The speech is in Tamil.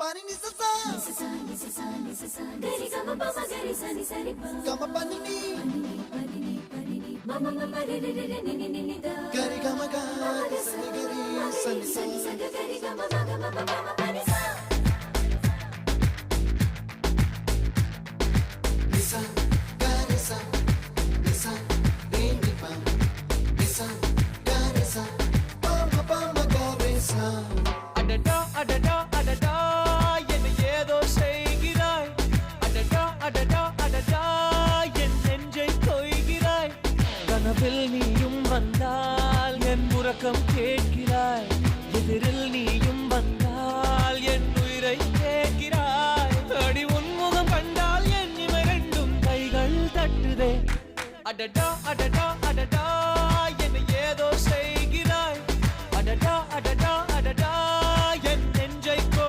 Pani ni sa sa gari ga ma pa ma gari sa ni sa ri pa ga ma pa ni ma ma ma ma re re re ni ni ni da gari ga ma ga sa ni gari sa ni sa gari ga ma ga ma pa ma pa ni sa ni sa gari sa re ni pa ni sa gari sa pa ma gari sa adada adada adada என்ன ஏதோ செய்கிறாய் அடடா அடடா அடடா என் நெஞ்சை கொய்கிறாய் கனவில் நீயும் வந்தால் என் உறக்கம் கேட்கிறாய் எதிரில் நீயும் வந்தால் என் உயிரை கேட்கிறாய் அடி உன்முகம் கண்டால் என் இமை ரெண்டும் கைகள் தட்டுதே அடடா அடடா